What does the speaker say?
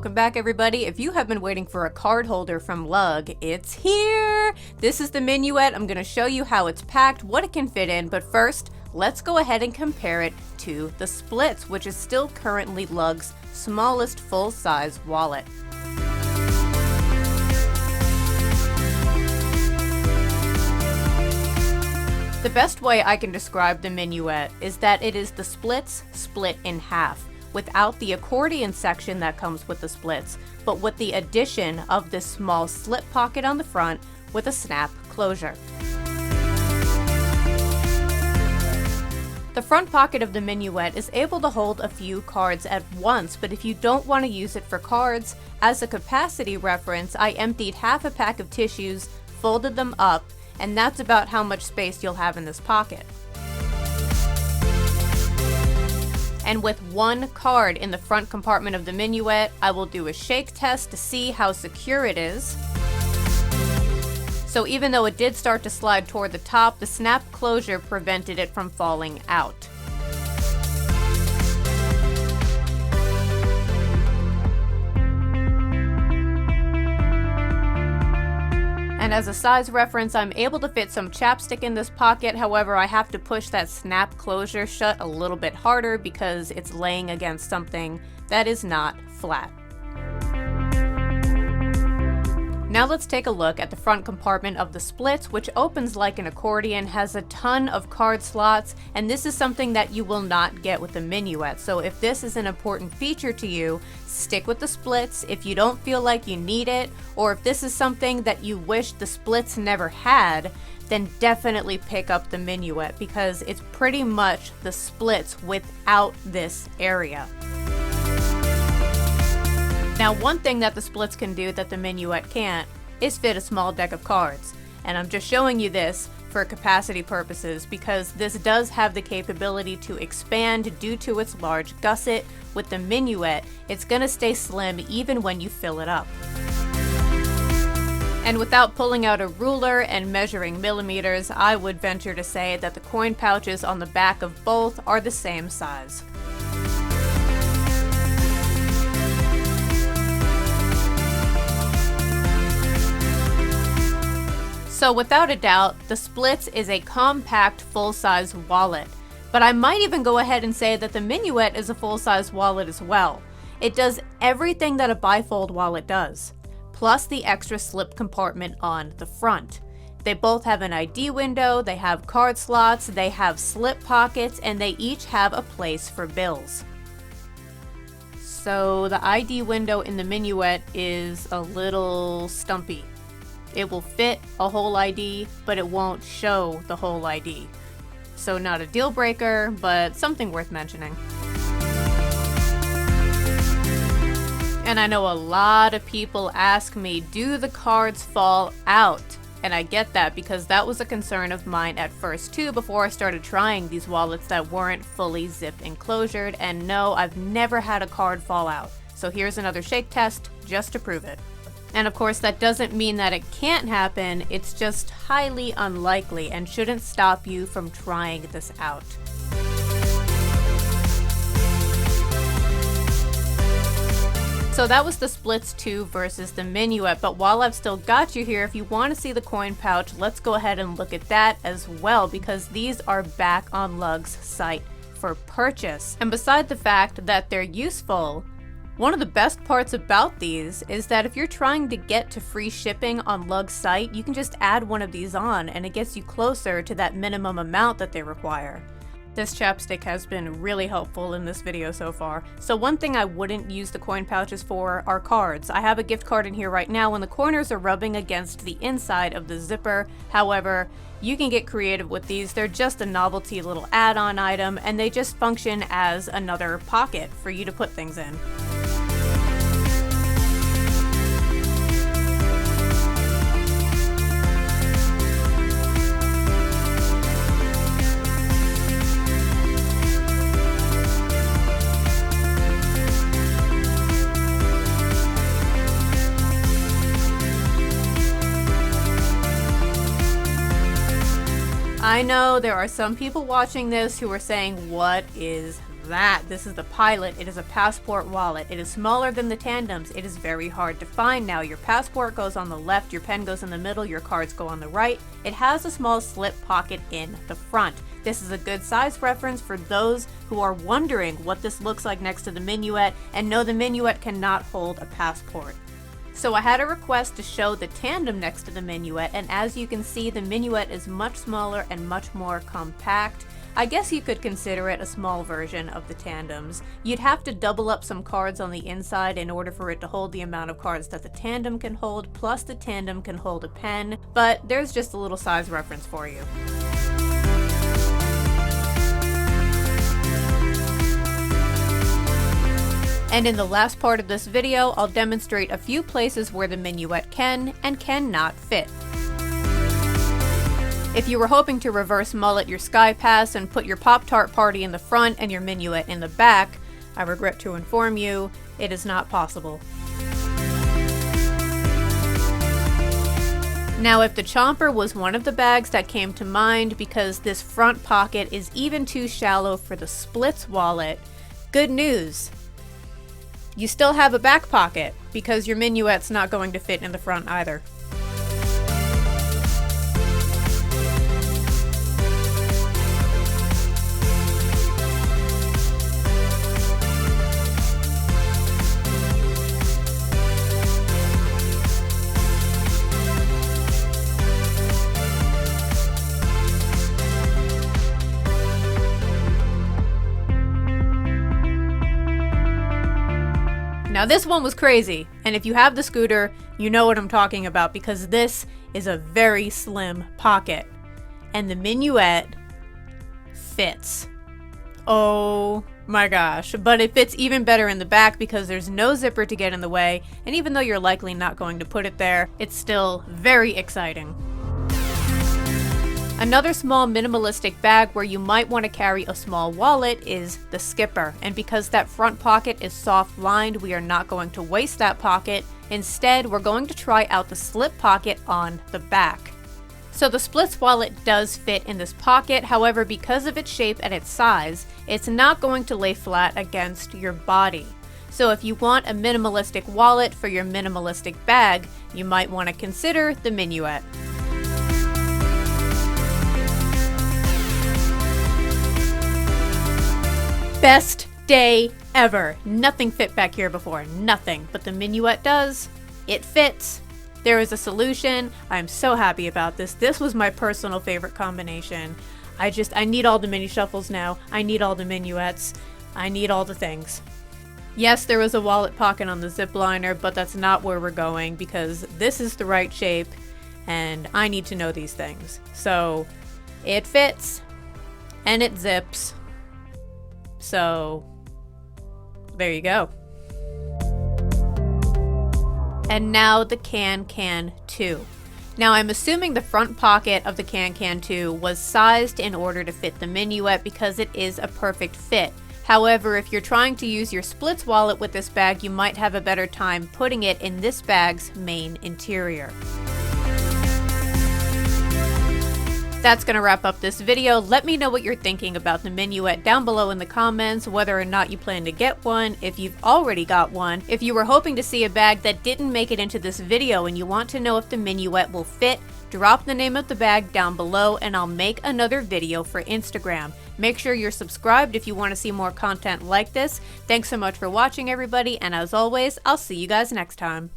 Welcome back, everybody. If you have been waiting for a card holder from Lug, it's here! This is the Minuet. I'm going to show you how it's packed, what it can fit in, but first, let's go ahead and compare it to the Splits, which is still currently Lug's smallest full-size wallet. The best way I can describe the Minuet is that it is the Splits split in half, without the accordion section that comes with the Splits, but with the addition of this small slip pocket on the front with a snap closure. The front pocket of the Minuet is able to hold a few cards at once, but if you don't want to use it for cards, as a capacity reference, I emptied half a pack of tissues, folded them up, and that's about how much space you'll have in this pocket. And with one card in the front compartment of the Minuet, I will do a shake test to see how secure it is. So even though it did start to slide toward the top, the snap closure prevented it from falling out. And as a size reference, I'm able to fit some chapstick in this pocket. However, I have to push that snap closure shut a little bit harder because it's laying against something that is not flat. Now let's take a look at the front compartment of the Splits, which opens like an accordion, has a ton of card slots, and this is something that you will not get with the Minuet. So if this is an important feature to you, stick with the Splits. If you don't feel like you need it, or if this is something that you wish the Splits never had, then definitely pick up the Minuet because it's pretty much the Splits without this area. Now, one thing that the Splits can do that the Minuet can't is fit a small deck of cards. And I'm just showing you this for capacity purposes because this does have the capability to expand due to its large gusset. With the Minuet, it's going to stay slim even when you fill it up. And without pulling out a ruler and measuring millimeters, I would venture to say that the coin pouches on the back of both are the same size. So without a doubt, the Splits is a compact full-size wallet. But I might even go ahead and say that the Minuet is a full-size wallet as well. It does everything that a bifold wallet does, plus the extra slip compartment on the front. They both have an ID window, they have card slots, they have slip pockets, and they each have a place for bills. So the ID window in the Minuet is a little stumpy. It will fit a whole ID, but it won't show the whole ID. So not a deal breaker, but something worth mentioning. And I know a lot of people ask me, do the cards fall out? And I get that because that was a concern of mine at first too before I started trying these wallets that weren't fully zip enclosured. And no, I've never had a card fall out. So here's another shake test just to prove it. And of course, that doesn't mean that it can't happen, it's just highly unlikely and shouldn't stop you from trying this out. So that was the Splits 2 versus the Minuet, but while I've still got you here, if you want to see the coin pouch, let's go ahead and look at that as well because these are back on Lug's site for purchase. And beside the fact that they're useful, one of the best parts about these is that if you're trying to get to free shipping on Lug's site, you can just add one of these on and it gets you closer to that minimum amount that they require. This chapstick has been really helpful in this video so far. So one thing I wouldn't use the coin pouches for are cards. I have a gift card in here right now and the corners are rubbing against the inside of the zipper. However, you can get creative with these. They're just a novelty little add-on item and they just function as another pocket for you to put things in. I know there are some people watching this who are saying, what is that. This is the Pilot. It is a passport wallet. It is smaller than the Tandems. It is very hard to find now. Your passport goes on the left, your pen goes in the middle, your cards go on the right. It has a small slip pocket in the front. This is a good size reference for those who are wondering what this looks like next to the Minuet, and no, the Minuet cannot hold a passport. So I had a request to show the Tandem next to the Minuet, and as you can see, the Minuet is much smaller and much more compact. I guess you could consider it a small version of the Tandems. You'd have to double up some cards on the inside in order for it to hold the amount of cards that the Tandem can hold, plus the Tandem can hold a pen, but there's just a little size reference for you. And in the last part of this video, I'll demonstrate a few places where the Minuet can and cannot fit. If you were hoping to reverse mullet your Sky Pass and put your Pop-Tart party in the front and your Minuet in the back, I regret to inform you, it is not possible. Now, if the Chomper was one of the bags that came to mind because this front pocket is even too shallow for the Splits wallet, good news! You still have a back pocket, because your Minuet's not going to fit in the front either. Now this one was crazy, and if you have the scooter, you know what I'm talking about because this is a very slim pocket, and the Minuet fits. Oh my gosh, but it fits even better in the back because there's no zipper to get in the way, and even though you're likely not going to put it there, it's still very exciting. Another small minimalistic bag where you might want to carry a small wallet is the Skipper, and because that front pocket is soft lined, we are not going to waste that pocket. Instead, we're going to try out the slip pocket on the back. So the Splits wallet does fit in this pocket, however, because of its shape and its size, it's not going to lay flat against your body. So if you want a minimalistic wallet for your minimalistic bag, you might want to consider the Minuet. Best day ever. Nothing fit back here before, nothing, but the Minuet does. It fits. There is a solution. I'm so happy about this. This was my personal favorite combination. I need all the mini shuffles now. I need all the Minuets. I need all the things. Yes, there was a wallet pocket on the zip liner, but that's not where we're going because this is the right shape and I need to know these things. So it fits and it zips. So, there you go. And now the Can 2. Now I'm assuming the front pocket of the Can 2 was sized in order to fit the Minuet because it is a perfect fit. However, if you're trying to use your Splits wallet with this bag, you might have a better time putting it in this bag's main interior. That's going to wrap up this video. Let me know what you're thinking about the Minuet down below in the comments, whether or not you plan to get one, if you've already got one, if you were hoping to see a bag that didn't make it into this video and you want to know if the Minuet will fit, drop the name of the bag down below and I'll make another video for Instagram. Make sure you're subscribed if you want to see more content like this. Thanks so much for watching everybody, and as always, I'll see you guys next time.